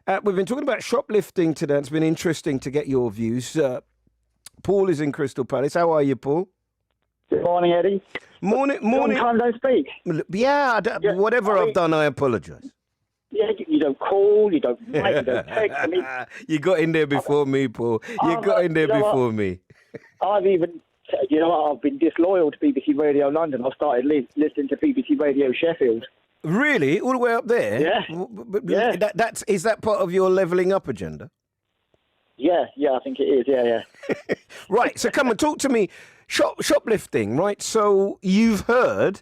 We've been talking about shoplifting today. It's been interesting to get your views. Paul is in Crystal Palace. How are you, Paul? Good morning, Eddie. Morning. Long time no speak. Yeah, whatever I've done, I apologise. Yeah, you don't call, you don't write, you don't text. I mean, you got in there before me, Paul. You got in there before me. I've even, I've been disloyal to BBC Radio London. I started listening to BBC Radio Sheffield. Really? All the way up there? Yeah. Yeah. Is that part of your levelling up agenda? Yeah, I think it is. Yeah. Right, so come and talk to me. Shoplifting, right? So you've heard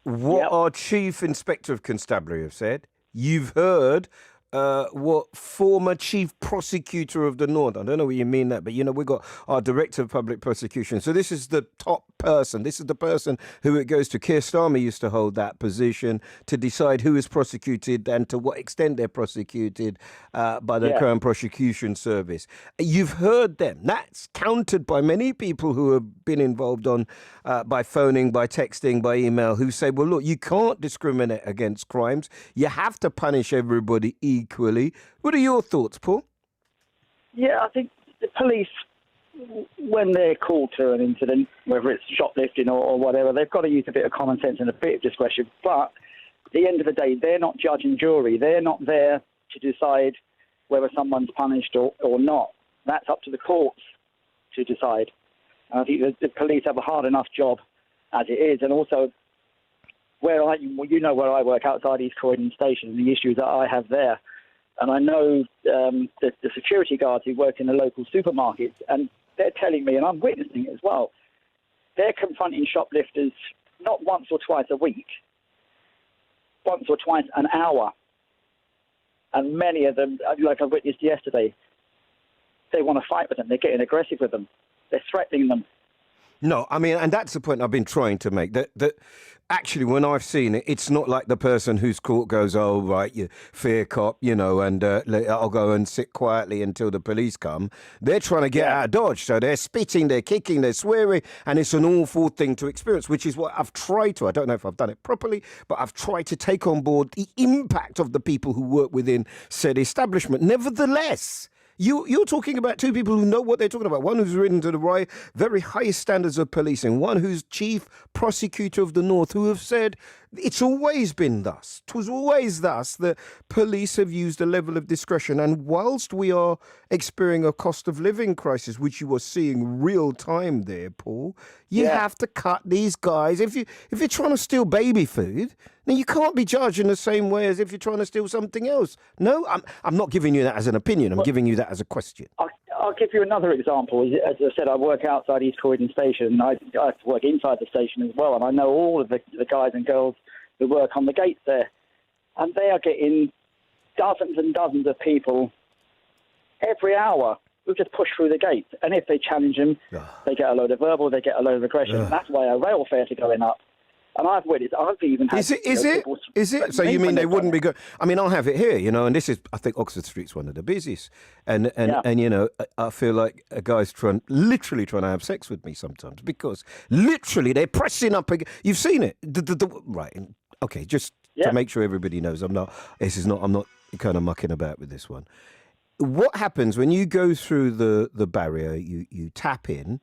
what our Chief Inspector of Constabulary have said. You've heard what former Chief Prosecutor of the North, I don't know what you mean that, but we've got our Director of Public Prosecution. So this is the top person. This is the person who it goes to. Keir Starmer used to hold that position to decide who is prosecuted and to what extent they're prosecuted by the Crown Prosecution Service. You've heard them. That's countered by many people who have been involved by phoning, by texting, by email, who say, well, look, you can't discriminate against crimes. You have to punish everybody equally. What are your thoughts, Paul? Yeah, I think the police, when they're called to an incident, whether it's shoplifting or whatever, they've got to use a bit of common sense and a bit of discretion. But at the end of the day, they're not judge and jury. They're not there to decide whether someone's punished or not. That's up to the courts to decide. And I think the police have a hard enough job as it is. And also, where I work outside East Croydon Station, and the issues that I have there. And I know the security guards who work in the local supermarkets, and they're telling me, and I'm witnessing it as well, they're confronting shoplifters not once or twice a week, once or twice an hour. And many of them, like I witnessed yesterday, they want to fight with them. They're getting aggressive with them. They're threatening them. No, I mean, and that's the point I've been trying to make, that actually when I've seen it, it's not like the person who's caught goes, oh, right, you fear cop, and I'll go and sit quietly until the police come. They're trying to get out of Dodge. So they're spitting, they're kicking, they're swearing, and it's an awful thing to experience, which is what I've tried to. I don't know if I've done it properly, but I've tried to take on board the impact of the people who work within said establishment. Nevertheless, You're talking about two people who know what they're talking about. One who's ridden to the very highest standards of policing. One who's Chief Prosecutor of the North, who have said it's always been thus. 'Twas always thus. The police have used a level of discretion. And whilst we are experiencing a cost of living crisis, which you are seeing real time there, Paul, you have to cut these guys. If you're trying to steal baby food, then you can't be judged in the same way as if you're trying to steal something else. No, I'm not giving you that as an opinion. I'm giving you that as a question. I'll give you another example. As I said, I work outside East Croydon Station. I have to work inside the station as well, and I know all of the guys and girls who work on the gates there. And they are getting dozens and dozens of people every hour who just push through the gates. And if they challenge them, they get a load of verbal, they get a load of aggression. That's why our rail fares are going up. And I've witnessed, I've even had... Is it? So you mean they wouldn't be good? I mean, I'll have it here, and this is, I think Oxford Street's one of the busiest. And I feel like a guy's literally trying to have sex with me sometimes, because literally they're pressing up. You've seen it. Right. Okay, just to make sure everybody knows, I'm not kind of mucking about with this one. What happens when you go through the barrier, you tap in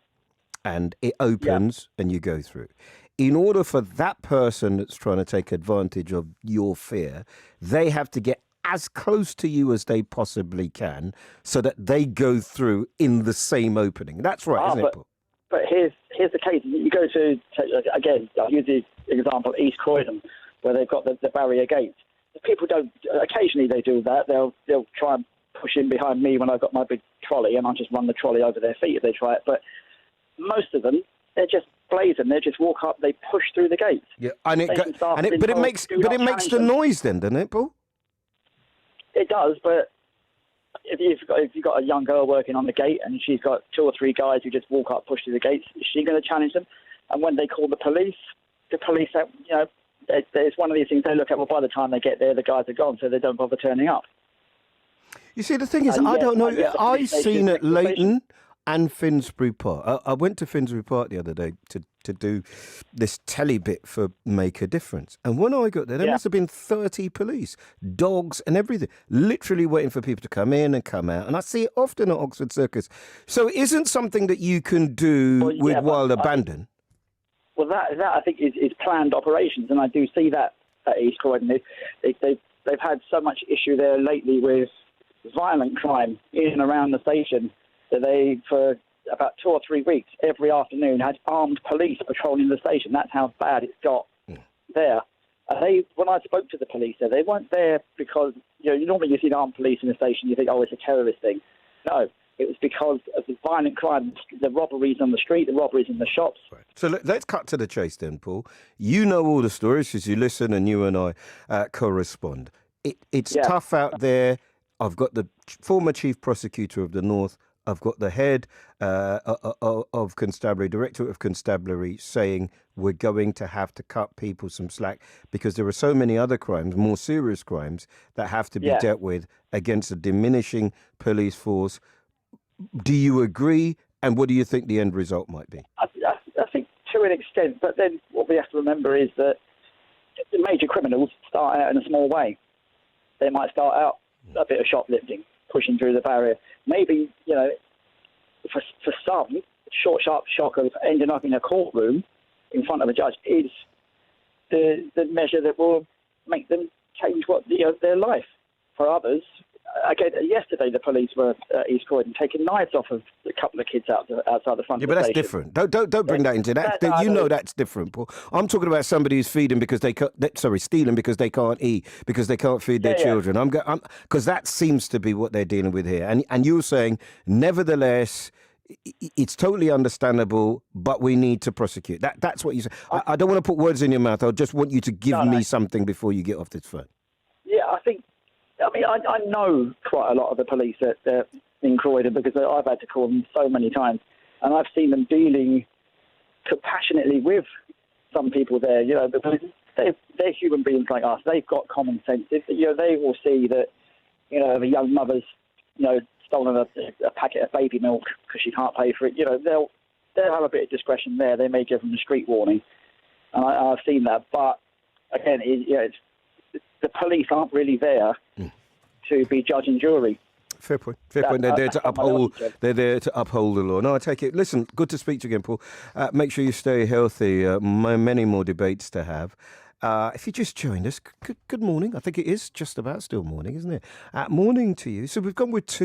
and it opens and you go through? In order for that person that's trying to take advantage of your fear, they have to get as close to you as they possibly can so that they go through in the same opening. That's right, isn't it, Paul? But here's the case. You go to, again, I'll use the example East Croydon, where they've got the barrier gates. The people don't, occasionally they do that. They'll try and push in behind me when I've got my big trolley, and I'll just run the trolley over their feet if they try it. But most of them, they're just blazing. They just walk up. They push through the gates. Yeah, but it makes the noise, then, doesn't it, Paul? It does, but if you've got a young girl working on the gate and she's got two or three guys who just walk up, push through the gates, is she going to challenge them? And when they call the police, it's one of these things they look at. Well, by the time they get there, the guys are gone, so they don't bother turning up. You see, the thing is, I don't know. I've seen it, Leighton. and Finsbury Park. I went to Finsbury Park the other day to do this telly bit for Make a Difference. And when I got there must have been 30 police, dogs and everything, literally waiting for people to come in and come out. And I see it often at Oxford Circus. So it isn't something that you can do with wild abandon. Well, that I think is planned operations, and I do see that at East Croydon. They've had so much issue there lately with violent crime in and around the station that they, for about 2 or 3 weeks, every afternoon had armed police patrolling the station. That's how bad it's got there. When I spoke to the police there, they weren't there because, normally you see armed police in the station, you think, oh, it's a terrorist thing. No, it was because of the violent crime, the robberies on the street, the robberies in the shops. Right. So let's cut to the chase then, Paul. You know all the stories because you listen and you and I correspond. It's tough out there. I've got the former chief prosecutor of the North. I've got the head of constabulary, director of constabulary, saying we're going to have to cut people some slack because there are so many other crimes, more serious crimes, that have to be dealt with against a diminishing police force. Do you agree? And what do you think the end result might be? I think to an extent, but then what we have to remember is that the major criminals start out in a small way. They might start out a bit of shoplifting, pushing through the barrier. Maybe, for some, short, sharp shock of ending up in a courtroom in front of a judge is the measure that will make them change their life. For others, again, yesterday the police were at East Croydon taking knives off of a couple of kids outside the front of the station. Yeah, but that's different. Don't bring that into that. That's different, Paul. I'm talking about somebody who's feeding because stealing because they can't eat, because they can't feed their children. Because that seems to be what they're dealing with here. And you're saying, nevertheless, it's totally understandable, but we need to prosecute. That's what you say. I don't want to put words in your mouth. I just want you to give me something before you get off this phone. Yeah, I know quite a lot of the police in Croydon because I've had to call them so many times, and I've seen them dealing compassionately with some people there. Because they're human beings like us. They've got common sense. They will see that if a young mother's stolen a packet of baby milk because she can't pay for it. They'll have a bit of discretion there. They may give them a street warning, and I've seen that. But again, the police aren't really there to be judge and jury. Fair point. They're there to uphold. They're there to uphold the law. No, I take it. Listen, good to speak to you again, Paul. Make sure you stay healthy. Many more debates to have. If you just joined us, good morning. I think it is just about still morning, isn't it? Morning to you. So we've gone with two.